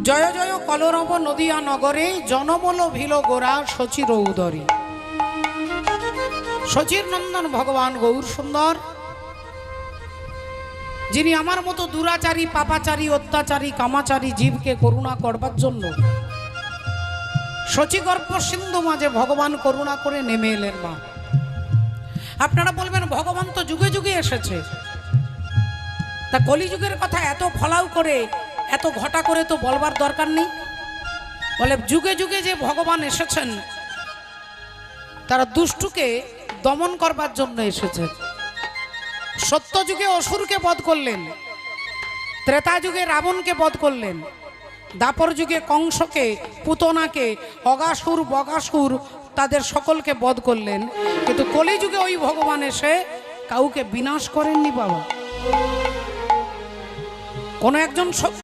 জয় জয় কলরব নদিয়া নগরে জনবল ভিল গোরা শচীর উদরে। শচীর নন্দন ভগবান গৌর সুন্দর, যিনি আমার মতো দুরাচারী, পাপাচারী, অত্যাচারী, কামাচারী জীবকে করুণা করবার জন্য শচীগর্ভ সিন্ধু মাঝে ভগবান করুণা করে নেমে এলেন। মা, আপনারা বলবেন ভগবান তো যুগে যুগে এসেছে, তা কলিযুগের কথা এত ফলাও করে এত ঘটা করে তো বলবার দরকার নেই। বলে যুগে যুগে যে ভগবান এসেছেন তারা দুষ্টুকে দমন করবার জন্য এসেছেন। সত্য যুগে অসুরকে বধ করলেন, ত্রেতা যুগে রাবণকে বধ করলেন, দাপর যুগে কংসকে, পুতনাকে, অগাসুর, বগাসুর তাদের সকলকে বধ করলেন। কিন্তু কলিযুগে ওই ভগবান এসে কাউকে বিনাশ করেননি। বাবা, কোন একজন